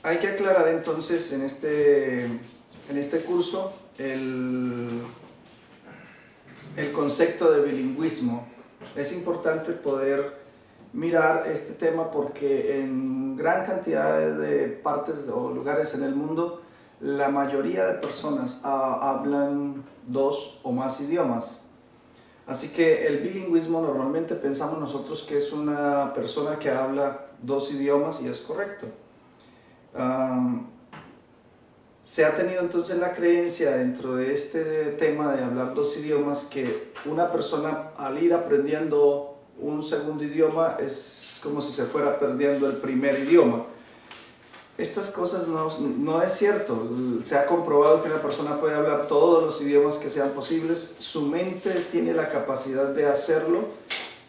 Hay que aclarar entonces en este curso el concepto de bilingüismo. Es importante poder mirar este tema porque en gran cantidad de partes o lugares en el mundo la mayoría de personas hablan dos o más idiomas. Así que el bilingüismo normalmente pensamos nosotros que es una persona que habla dos idiomas y es correcto. Se ha tenido entonces la creencia dentro de este tema de hablar dos idiomas que una persona al ir aprendiendo un segundo idioma es como si se fuera perdiendo el primer idioma. Estas cosas no es cierto. Se ha comprobado que una persona puede hablar todos los idiomas que sean posibles. Su mente tiene la capacidad de hacerlo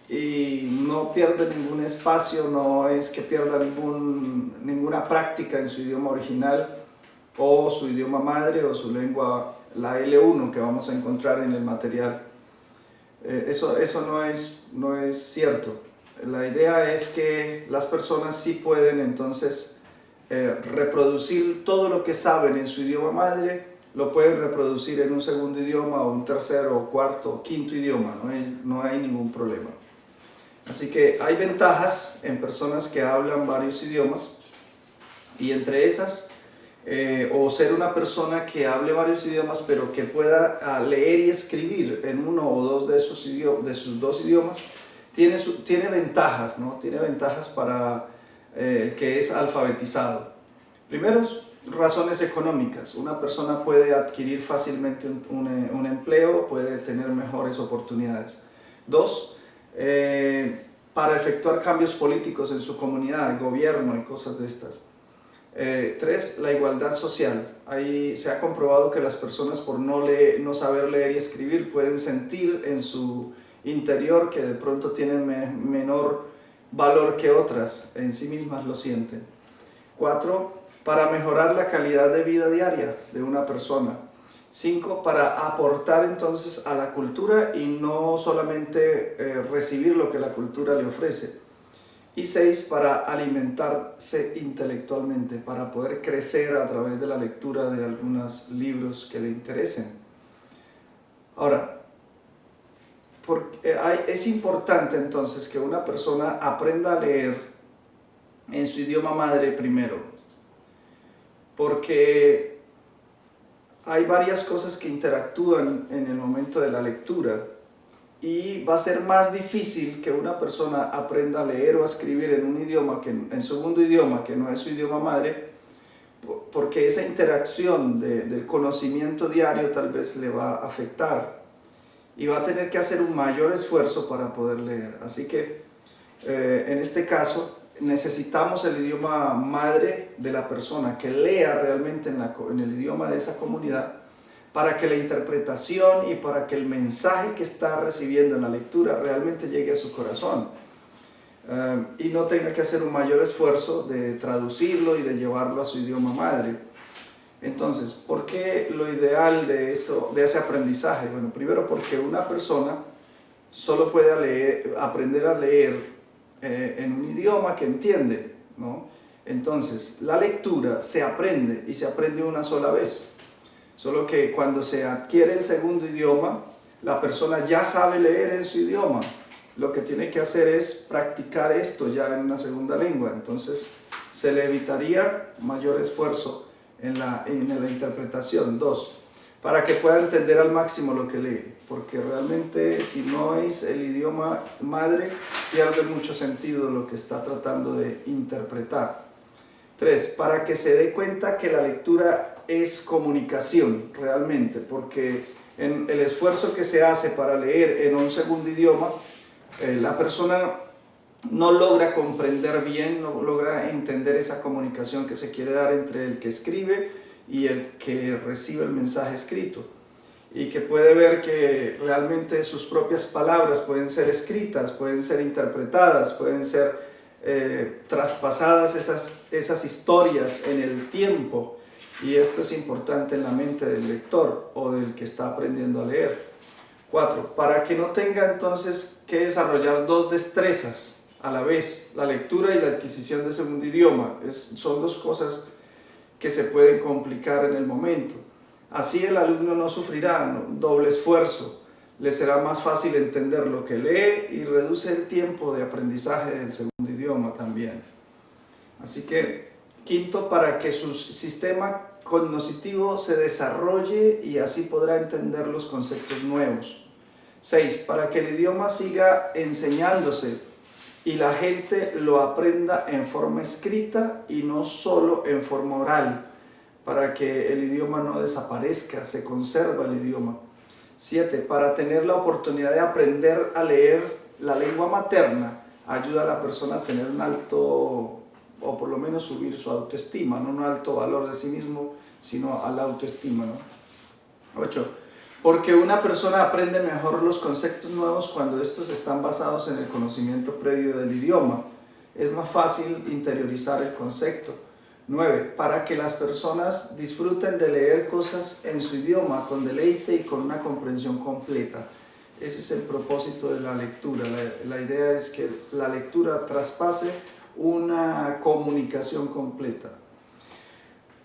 y no pierde ningún espacio, no es que pierda ninguna práctica en su idioma original o su idioma madre o su lengua, la L1 que vamos a encontrar en el material. Eso no es cierto. La idea es que las personas sí pueden entonces reproducir todo lo que saben en su idioma madre, lo pueden reproducir en un segundo idioma o un tercero o cuarto o quinto idioma, no hay ningún problema. Así que hay ventajas en personas que hablan varios idiomas y entre esas, o ser una persona que hable varios idiomas pero que pueda leer y escribir en uno o dos de sus dos idiomas, tiene ventajas, ¿no? Tiene ventajas para el que es alfabetizado. Primero, razones económicas. Una persona puede adquirir fácilmente un empleo, puede tener mejores oportunidades. Dos, para efectuar cambios políticos en su comunidad, gobierno y cosas de estas. Tres, la igualdad social. Ahí se ha comprobado que las personas por no saber leer y escribir pueden sentir en su interior que de pronto tienen menor valor que otras, en sí mismas lo sienten. 4, para mejorar la calidad de vida diaria de una persona. 5, para aportar entonces a la cultura y no solamente recibir lo que la cultura le ofrece. Y 6, para alimentarse intelectualmente, para poder crecer a través de la lectura de algunos libros que le interesen. Ahora, es importante entonces que una persona aprenda a leer en su idioma madre primero, porque hay varias cosas que interactúan en el momento de la lectura y va a ser más difícil que una persona aprenda a leer o a escribir en un idioma, en segundo idioma que no es su idioma madre, porque esa interacción del conocimiento diario tal vez le va a afectar y va a tener que hacer un mayor esfuerzo para poder leer. Así que en este caso necesitamos el idioma madre de la persona, que lea realmente en el idioma de esa comunidad, para que la interpretación y para que el mensaje que está recibiendo en la lectura realmente llegue a su corazón y no tenga que hacer un mayor esfuerzo de traducirlo y de llevarlo a su idioma madre. Entonces, ¿por qué lo ideal de ese aprendizaje? Bueno, primero porque una persona solo puede aprender a leer en un idioma que entiende, ¿no? Entonces, la lectura se aprende y se aprende una sola vez. Solo que cuando se adquiere el segundo idioma, la persona ya sabe leer en su idioma. Lo que tiene que hacer es practicar esto ya en una segunda lengua. Entonces, se le evitaría mayor esfuerzo en la interpretación. 2, para que pueda entender al máximo lo que lee, porque realmente si no es el idioma madre, pierde mucho sentido lo que está tratando de interpretar. 3, para que se dé cuenta que la lectura es comunicación realmente, porque en el esfuerzo que se hace para leer en un segundo idioma, la persona no logra comprender bien, no logra entender esa comunicación que se quiere dar entre el que escribe y el que recibe el mensaje escrito, y que puede ver que realmente sus propias palabras pueden ser escritas, pueden ser interpretadas, pueden ser traspasadas esas historias en el tiempo, y esto es importante en la mente del lector o del que está aprendiendo a leer. 4, para que no tenga entonces que desarrollar dos destrezas a la vez, la lectura y la adquisición de segundo idioma. Son dos cosas que se pueden complicar en el momento. Así el alumno no sufrirá doble esfuerzo, le será más fácil entender lo que lee y reduce el tiempo de aprendizaje del segundo idioma también. Así que, quinto, para que su sistema cognitivo se desarrolle y así podrá entender los conceptos nuevos. 6. Para que el idioma siga enseñándose y la gente lo aprenda en forma escrita y no solo en forma oral, para que el idioma no desaparezca, se conserva el idioma. 7. Para tener la oportunidad de aprender a leer la lengua materna, ayuda a la persona a tener un alto, o por lo menos subir su autoestima, no un alto valor de sí mismo, sino a la autoestima, ¿no? 8. Porque una persona aprende mejor los conceptos nuevos cuando estos están basados en el conocimiento previo del idioma. Es más fácil interiorizar el concepto. 9. Para que las personas disfruten de leer cosas en su idioma con deleite y con una comprensión completa. Ese es el propósito de la lectura. La idea es que la lectura traspase una comunicación completa.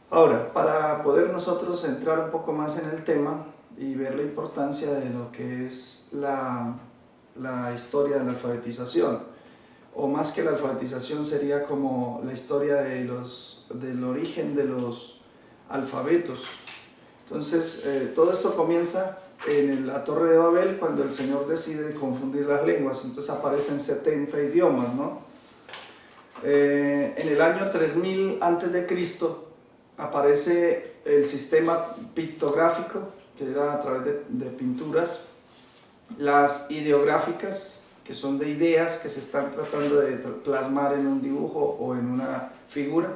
Ahora, para poder nosotros entrar un poco más en el tema y ver la importancia de lo que es la historia de la alfabetización, o más que la alfabetización sería como la historia del origen de los alfabetos. Entonces, todo esto comienza en la Torre de Babel, cuando el Señor decide confundir las lenguas. Entonces aparecen 70 idiomas, ¿no? En el año 3000 a.C. aparece el sistema pictográfico, que era a través de pinturas, las ideográficas, que son de ideas que se están tratando de plasmar en un dibujo o en una figura,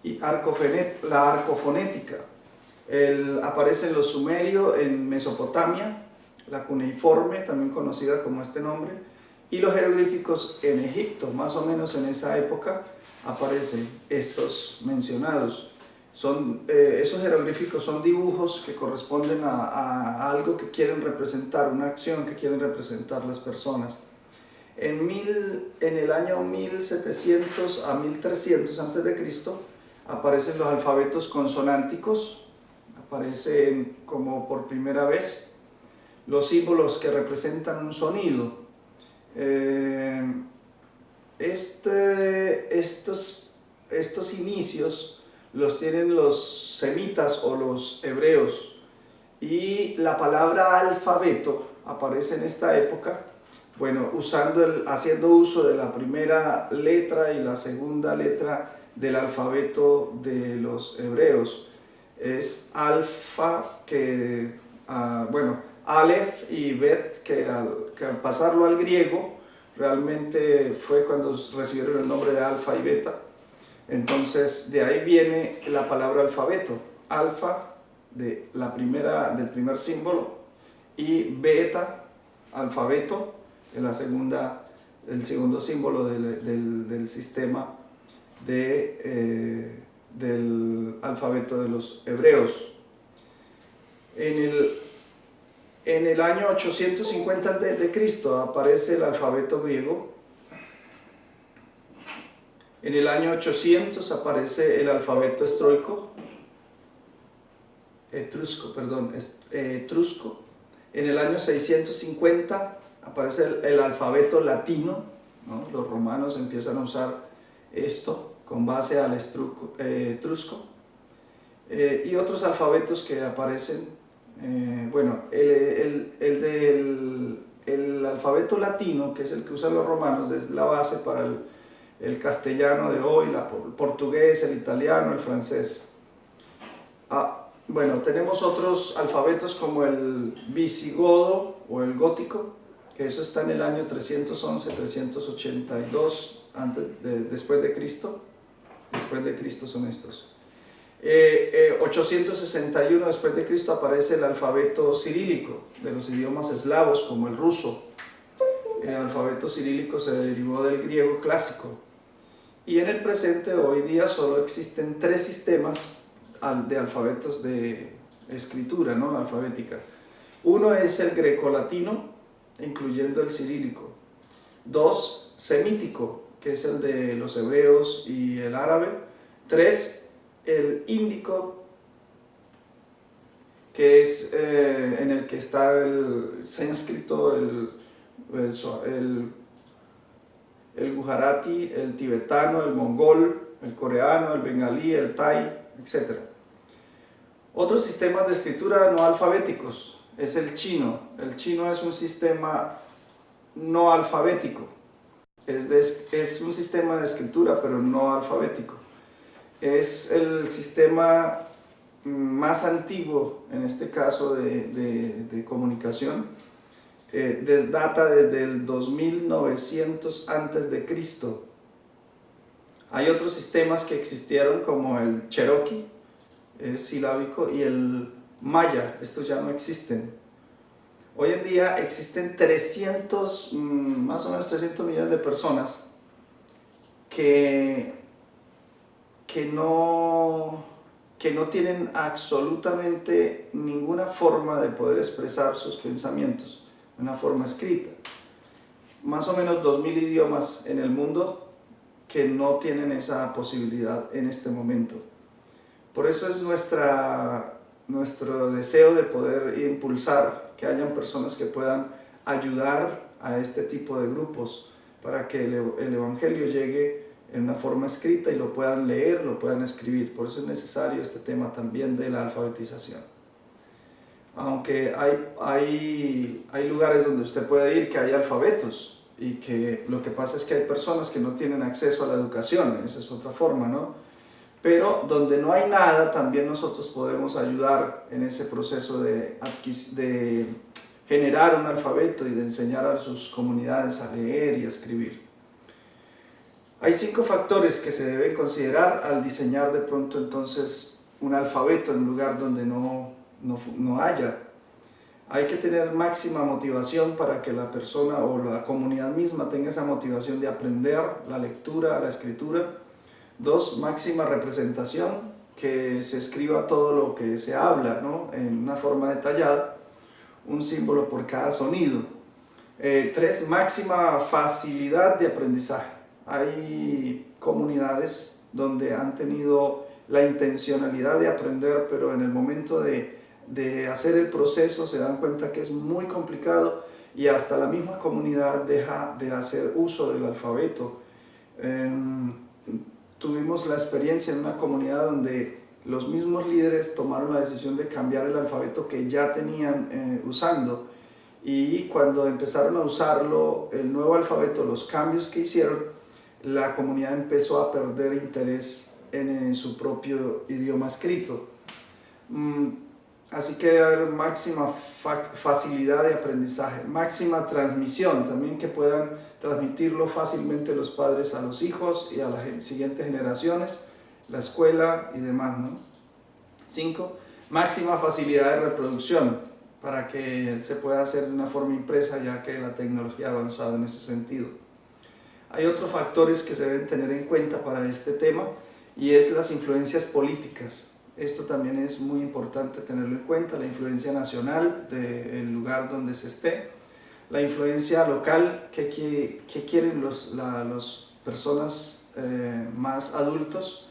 y la arcofonética. Aparece en los sumerios, en Mesopotamia, la cuneiforme, también conocida como este nombre, y los jeroglíficos en Egipto. Más o menos en esa época aparecen estos mencionados. Esos jeroglíficos son dibujos que corresponden a algo que quieren representar, una acción que quieren representar las personas. En el año 1700 a 1300 a.C. aparecen los alfabetos consonánticos, aparecen como por primera vez los símbolos que representan un sonido. Estos inicios los tienen los semitas o los hebreos, y la palabra alfabeto aparece en esta época, bueno, haciendo uso de la primera letra y la segunda letra del alfabeto de los hebreos. Es alfa, Aleph y Bet, que al pasarlo al griego realmente fue cuando recibieron el nombre de alfa y beta. Entonces de ahí viene la palabra alfabeto, alfa del primer símbolo, y beta, alfabeto, el segundo símbolo del sistema del alfabeto de los hebreos. En el año 850 a.C. aparece el alfabeto griego. En el año 800 aparece el alfabeto etrusco. En el año 650 aparece el alfabeto latino, ¿no? Los romanos empiezan a usar esto con base al etrusco. Y otros alfabetos que aparecen, el alfabeto latino, que es el que usan los romanos, es la base para el castellano de hoy, el portugués, el italiano, el francés. Tenemos otros alfabetos como el visigodo o el gótico, que eso está en el año 311-382 después de Cristo. Después de Cristo son estos. 861 después de Cristo aparece el alfabeto cirílico de los idiomas eslavos, como el ruso. El alfabeto cirílico se derivó del griego clásico. Y en el presente, hoy día, solo existen 3 sistemas de alfabetos de escritura, ¿no? Alfabética. Uno es el grecolatino, incluyendo el cirílico. 2, semítico, que es el de los hebreos y el árabe. 3, el índico, que es en el que está el sánscrito, el gujarati, el tibetano, el mongol, el coreano, el bengalí, el thai, etc. Otros sistemas de escritura no alfabéticos es el chino. El chino es un sistema no alfabético. Es un sistema de escritura, pero no alfabético. Es el sistema más antiguo, en este caso, de comunicación. Data desde el 2900 a.C. Hay otros sistemas que existieron, como el Cherokee, silábico, y el Maya. Estos ya no existen. Hoy en día existen más o menos 300 millones de personas que no tienen absolutamente ninguna forma de poder expresar sus pensamientos de una forma escrita. Más o menos 2000 idiomas en el mundo que no tienen esa posibilidad en este momento. Por eso es nuestro deseo de poder impulsar que hayan personas que puedan ayudar a este tipo de grupos para que el Evangelio llegue en una forma escrita y lo puedan leer, lo puedan escribir. Por eso es necesario este tema también de la alfabetización. Aunque hay lugares donde usted puede ir que hay alfabetos, y que lo que pasa es que hay personas que no tienen acceso a la educación, esa es otra forma, ¿no? Pero donde no hay nada, también nosotros podemos ayudar en ese proceso de generar un alfabeto y de enseñar a sus comunidades a leer y a escribir. Hay 5 factores que se deben considerar al diseñar de pronto entonces un alfabeto en un lugar donde no haya. Hay que tener máxima motivación para que la persona o la comunidad misma tenga esa motivación de aprender la lectura, la escritura. 2, máxima representación, que se escriba todo lo que se habla, ¿no?, en una forma detallada, un símbolo por cada sonido. 3, máxima facilidad de aprendizaje. Hay comunidades donde han tenido la intencionalidad de aprender, pero en el momento de hacer el proceso se dan cuenta que es muy complicado y hasta la misma comunidad deja de hacer uso del alfabeto. Tuvimos la experiencia en una comunidad donde los mismos líderes tomaron la decisión de cambiar el alfabeto que ya tenían usando, y cuando empezaron a usarlo, el nuevo alfabeto, los cambios que hicieron, la comunidad empezó a perder interés en su propio idioma escrito. Así que debe haber máxima facilidad de aprendizaje, máxima transmisión, también que puedan transmitirlo fácilmente los padres a los hijos y a las siguientes generaciones, la escuela y demás, ¿no? 5, máxima facilidad de reproducción, para que se pueda hacer de una forma impresa, ya que la tecnología ha avanzado en ese sentido. Hay otros factores que se deben tener en cuenta para este tema, y es las influencias políticas. Esto también es muy importante tenerlo en cuenta, la influencia nacional del lugar donde se esté, la influencia local, que quieren las personas más adultos.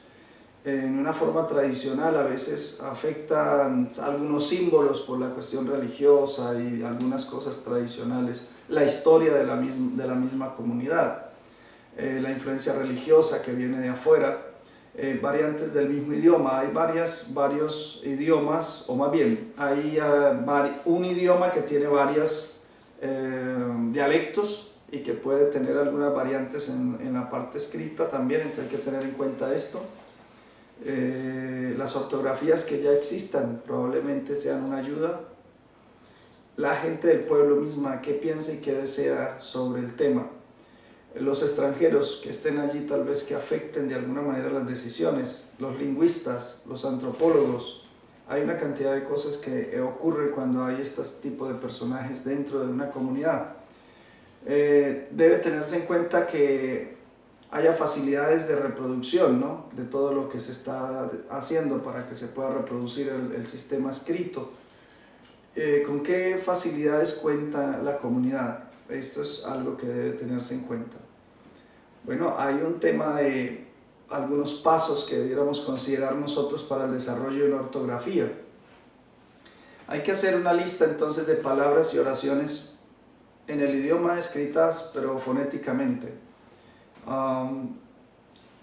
En una forma tradicional a veces afectan algunos símbolos por la cuestión religiosa y algunas cosas tradicionales, la historia de la misma comunidad, la influencia religiosa que viene de afuera. Variantes del mismo idioma, hay varios idiomas, o más bien, hay un idioma que tiene varios dialectos y que puede tener algunas variantes en la parte escrita también, entonces hay que tener en cuenta esto. Las ortografías que ya existan probablemente sean una ayuda. La gente del pueblo misma, qué piensa y qué desea sobre el tema. Los extranjeros que estén allí tal vez que afecten de alguna manera las decisiones, los lingüistas, los antropólogos. Hay una cantidad de cosas que ocurren cuando hay este tipo de personajes dentro de una comunidad. Debe tenerse en cuenta que haya facilidades de reproducción, ¿no?, de todo lo que se está haciendo para que se pueda reproducir el sistema escrito. ¿Con qué facilidades cuenta la comunidad? Esto es algo que debe tenerse en cuenta. Bueno, hay un tema de algunos pasos que debiéramos considerar nosotros para el desarrollo de una ortografía. Hay que hacer una lista entonces de palabras y oraciones en el idioma escritas pero fonéticamente.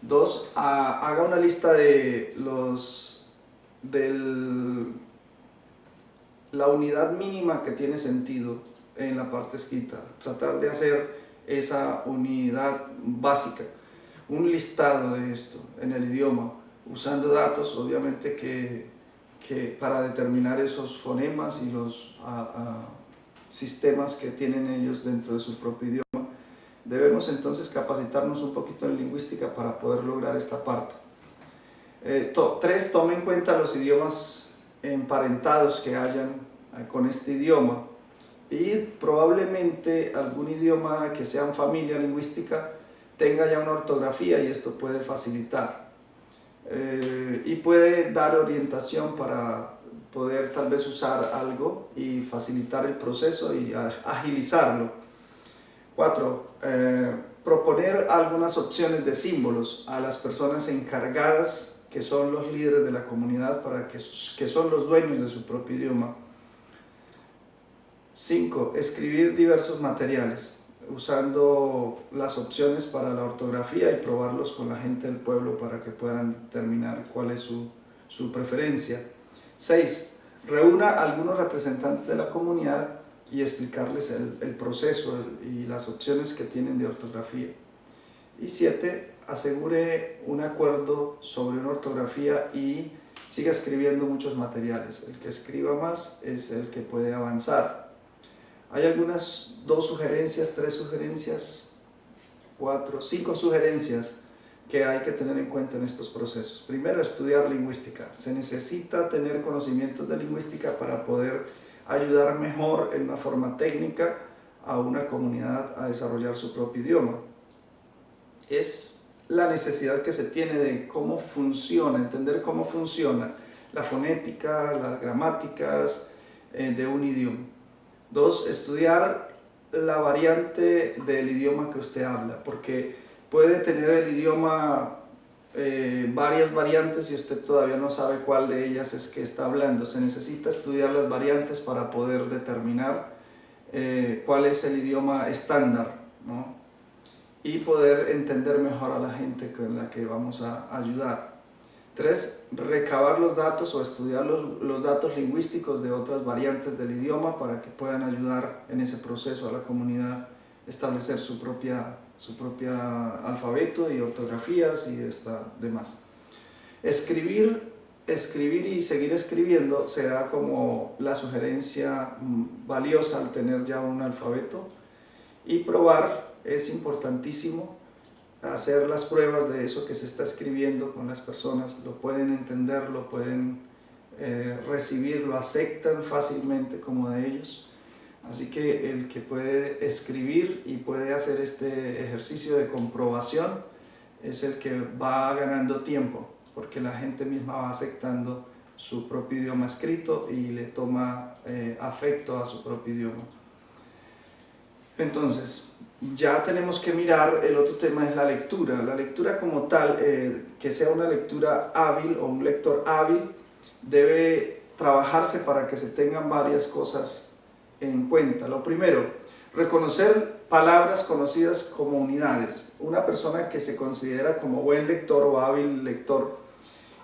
Dos, haga una lista de la unidad mínima que tiene sentido en la parte escrita. Tratar de hacer esa unidad básica, un listado de esto en el idioma, usando datos obviamente que para determinar esos fonemas y los sistemas que tienen ellos dentro de su propio idioma. Debemos entonces capacitarnos un poquito en lingüística para poder lograr esta parte. 3. Tome en cuenta los idiomas emparentados que hayan con este idioma y probablemente algún idioma que sea en familia lingüística tenga ya una ortografía y esto puede facilitar y puede dar orientación para poder tal vez usar algo y facilitar el proceso y agilizarlo. 4. Proponer algunas opciones de símbolos a las personas encargadas, que son los líderes de la comunidad, que son los dueños de su propio idioma. 5. Escribir diversos materiales, usando las opciones para la ortografía y probarlos con la gente del pueblo para que puedan determinar cuál es su preferencia. 6. Reúna a algunos representantes de la comunidad y explicarles el proceso y las opciones que tienen de ortografía. Y 7. Asegure un acuerdo sobre una ortografía y siga escribiendo muchos materiales. El que escriba más es el que puede avanzar. Hay algunas 2 sugerencias, 3 sugerencias, 4, 5 sugerencias que hay que tener en cuenta en estos procesos. Primero, estudiar lingüística. Se necesita tener conocimientos de lingüística para poder ayudar mejor en una forma técnica a una comunidad a desarrollar su propio idioma. Es la necesidad que se tiene de cómo funciona, entender cómo funciona la fonética, las gramáticas de un idioma. 2. Estudiar la variante del idioma que usted habla, porque puede tener el idioma varias variantes y usted todavía no sabe cuál de ellas es que está hablando. Se necesita estudiar las variantes para poder determinar cuál es el idioma estándar, ¿no? Y poder entender mejor a la gente con la que vamos a ayudar. 3. Recabar los datos o estudiar los datos lingüísticos de otras variantes del idioma para que puedan ayudar en ese proceso a la comunidad a establecer su propia alfabeto y ortografías y demás. Escribir y seguir escribiendo será como la sugerencia valiosa al tener ya un alfabeto, y probar es importantísimo. Hacer las pruebas de eso que se está escribiendo con las personas, lo pueden entender, lo pueden recibir, lo aceptan fácilmente como de ellos. Así que el que puede escribir y puede hacer este ejercicio de comprobación es el que va ganando tiempo, porque la gente misma va aceptando su propio idioma escrito y le toma afecto a su propio idioma. Entonces, ya tenemos que mirar, el otro tema es la lectura. La lectura como tal, que sea una lectura hábil o un lector hábil, debe trabajarse para que se tengan varias cosas en cuenta. Lo primero, reconocer palabras conocidas como unidades. Una persona que se considera como buen lector o hábil lector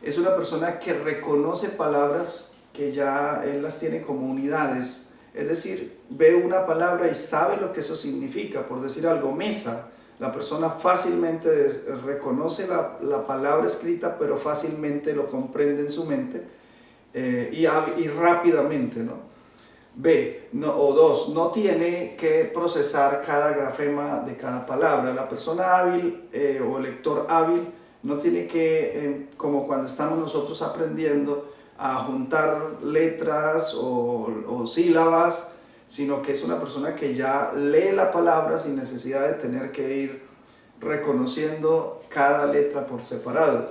es una persona que reconoce palabras que ya él las tiene como unidades. Es decir, ve una palabra y sabe lo que eso significa. Por decir algo, mesa. La persona fácilmente reconoce la palabra escrita, pero fácilmente lo comprende en su mente y rápidamente, ¿no? O 2, no tiene que procesar cada grafema de cada palabra. La persona hábil o lector hábil no tiene que, como cuando estamos nosotros aprendiendo, a juntar letras o sílabas, sino que es una persona que ya lee la palabra sin necesidad de tener que ir reconociendo cada letra por separado.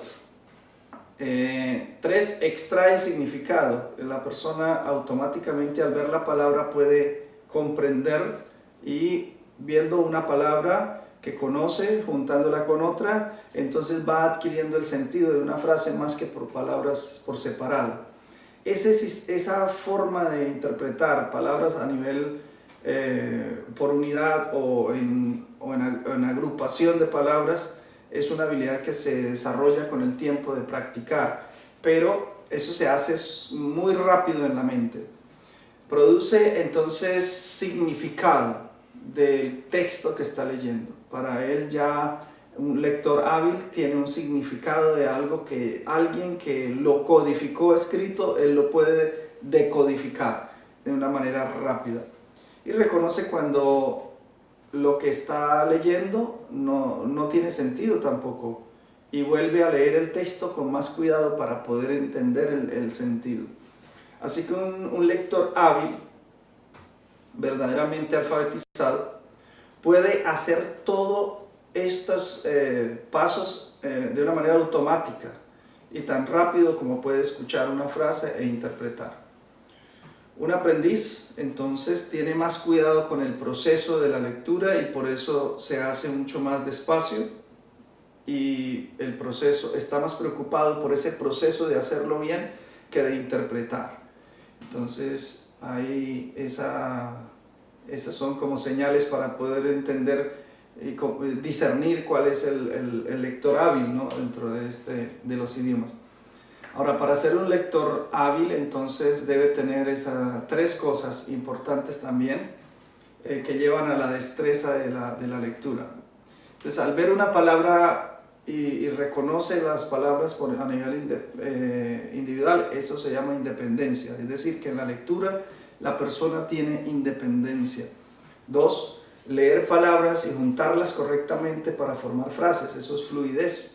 3. Extrae significado. La persona automáticamente al ver la palabra puede comprender, y viendo una palabra que conoce, juntándola con otra, entonces va adquiriendo el sentido de una frase más que por palabras por separado. Esa forma de interpretar palabras a nivel por unidad o en agrupación de palabras es una habilidad que se desarrolla con el tiempo de practicar, pero eso se hace muy rápido en la mente. Produce entonces significado del texto que está leyendo. Para él ya un lector hábil tiene un significado de algo que alguien que lo codificó escrito, él lo puede decodificar de una manera rápida. Y reconoce cuando lo que está leyendo no tiene sentido tampoco. Y vuelve a leer el texto con más cuidado para poder entender el sentido. Así que un lector hábil, verdaderamente alfabetizado, puede hacer todos estos pasos de una manera automática y tan rápido como puede escuchar una frase e interpretar. Un aprendiz entonces tiene más cuidado con el proceso de la lectura y por eso se hace mucho más despacio y el proceso está más preocupado por ese proceso de hacerlo bien que de interpretar. Entonces hay esas son como señales para poder entender y discernir cuál es el lector hábil, ¿no? Dentro de los idiomas. Ahora, para ser un lector hábil, entonces debe tener esas tres cosas importantes también que llevan a la destreza de la lectura. Entonces, al ver una palabra y reconoce las palabras a nivel individual, eso se llama independencia. Es decir, que en la lectura la persona tiene independencia. 2, leer palabras y juntarlas correctamente para formar frases, eso es fluidez.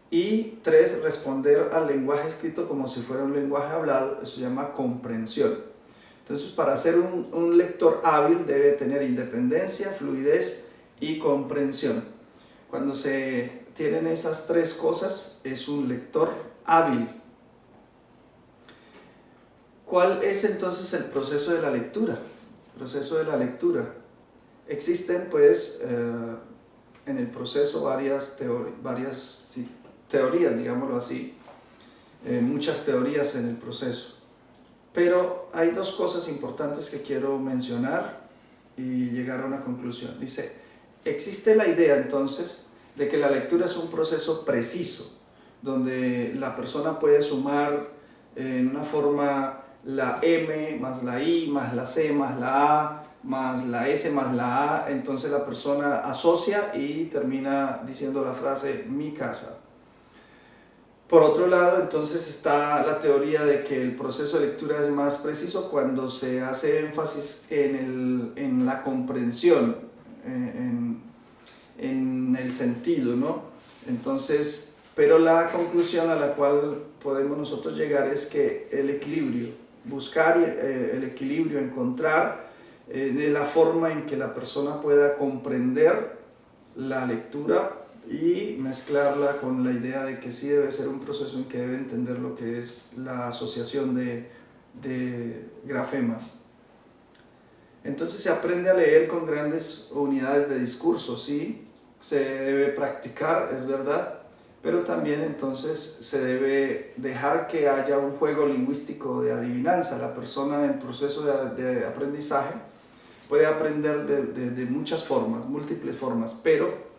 Y 3, responder al lenguaje escrito como si fuera un lenguaje hablado, eso se llama comprensión. Entonces, para ser un lector hábil debe tener independencia, fluidez y comprensión. Cuando se tienen esas tres cosas, es un lector hábil. ¿Cuál es entonces el proceso de la lectura? Proceso de la lectura. Existen pues en el proceso varias teorías, digámoslo así, muchas teorías en el proceso. Pero hay dos cosas importantes que quiero mencionar y llegar a una conclusión. Dice, existe la idea entonces de que la lectura es un proceso preciso, donde la persona puede sumar en una forma la M más la I más la C más la A más la S más la A, entonces la persona asocia y termina diciendo la frase mi casa. Por otro lado, entonces está la teoría de que el proceso de lectura es más preciso cuando se hace énfasis en la comprensión, en el sentido, ¿no? Entonces, pero la conclusión a la cual podemos nosotros llegar es que el equilibrio, buscar el equilibrio, encontrar de la forma en que la persona pueda comprender la lectura y mezclarla con la idea de que sí debe ser un proceso en que debe entender lo que es la asociación de grafemas. Entonces se aprende a leer con grandes unidades de discurso, sí, se debe practicar, es verdad, pero también entonces se debe dejar que haya un juego lingüístico de adivinanza. La persona en proceso de aprendizaje puede aprender de muchas formas, múltiples formas, pero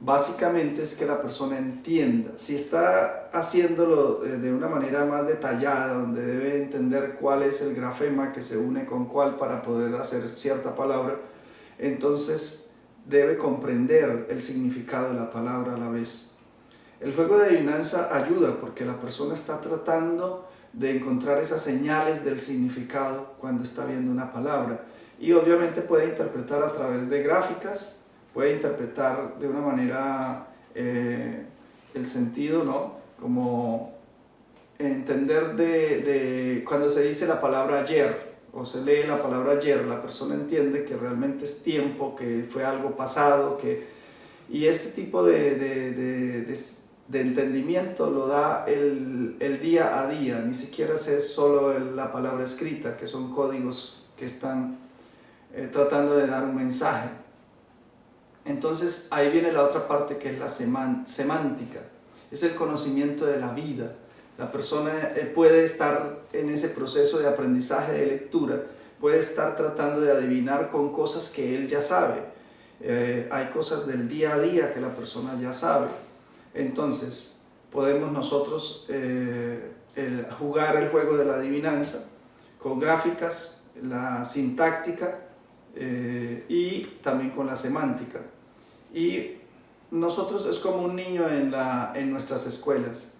básicamente es que la persona entienda. Si está haciéndolo de una manera más detallada, donde debe entender cuál es el grafema que se une con cuál para poder hacer cierta palabra, entonces debe comprender el significado de la palabra a la vez. El juego de adivinanza ayuda porque la persona está tratando de encontrar esas señales del significado cuando está viendo una palabra y obviamente puede interpretar a través de gráficas, puede interpretar de una manera el sentido, ¿no? Como entender cuando se dice la palabra ayer o se lee la palabra ayer, la persona entiende que realmente es tiempo, que fue algo pasado, y este tipo de entendimiento lo da el día a día, ni siquiera es solo la palabra escrita, que son códigos que están tratando de dar un mensaje. Entonces ahí viene la otra parte, que es la semántica, es el conocimiento de la vida. La persona puede estar en ese proceso de aprendizaje de lectura, puede estar tratando de adivinar con cosas que él ya sabe. Hay cosas del día a día que la persona ya sabe. Entonces podemos nosotros jugar el juego de la adivinanza con gráficas, la sintáctica y también con la semántica. Y nosotros es como un niño en nuestras escuelas.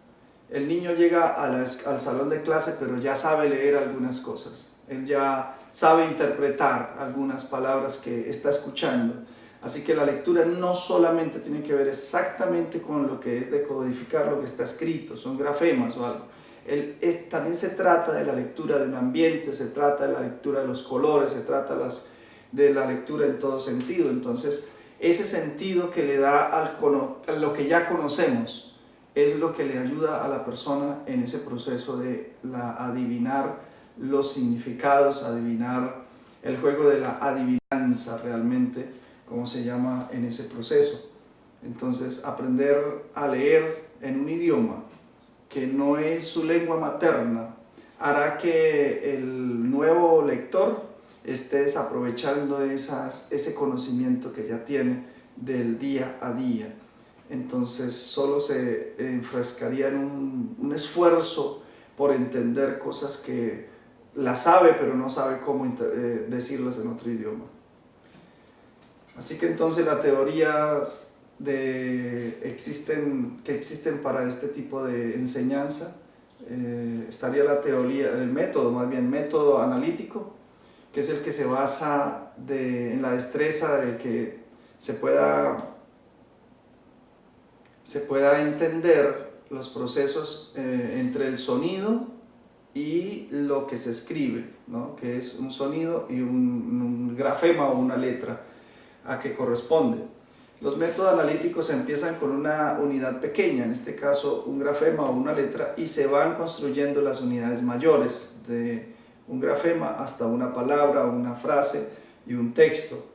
El niño llega al salón de clase, pero ya sabe leer algunas cosas. Él ya sabe interpretar algunas palabras que está escuchando. Así que la lectura no solamente tiene que ver exactamente con lo que es decodificar lo que está escrito, son grafemas o algo. También se trata de la lectura de un ambiente, se trata de la lectura de los colores, se trata de la lectura en todo sentido. Entonces, ese sentido que le da a lo que ya conocemos es lo que le ayuda a la persona en ese proceso de adivinar los significados, adivinar el juego de la adivinanza realmente, como se llama en ese proceso. Entonces, aprender a leer en un idioma que no es su lengua materna hará que el nuevo lector esté desaprovechando ese conocimiento que ya tiene del día a día. Entonces solo se enfrascaría en un esfuerzo por entender cosas que las sabe, pero no sabe cómo decirlas en otro idioma. Así que entonces las teorías que existen para este tipo de enseñanza, estaría la teoría, el método, más bien método analítico, que es el que se basa en la destreza de que se pueda entender los procesos entre el sonido y lo que se escribe, ¿no? Que es un sonido y un grafema o una letra a que corresponde. Los métodos analíticos empiezan con una unidad pequeña, en este caso un grafema o una letra, y se van construyendo las unidades mayores, de un grafema hasta una palabra, una frase y un texto.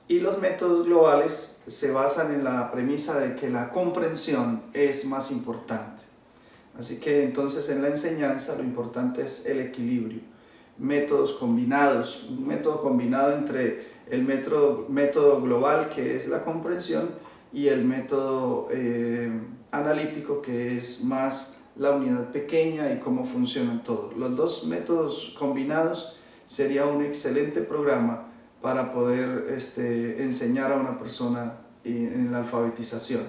Y los métodos globales se basan en la premisa de que la comprensión es más importante. Así que entonces en la enseñanza lo importante es el equilibrio. Métodos combinados, un método combinado entre el método global, que es la comprensión, y el método analítico, que es más la unidad pequeña y cómo funcionan todos. Los dos métodos combinados sería un excelente programa para poder enseñar a una persona en la alfabetización.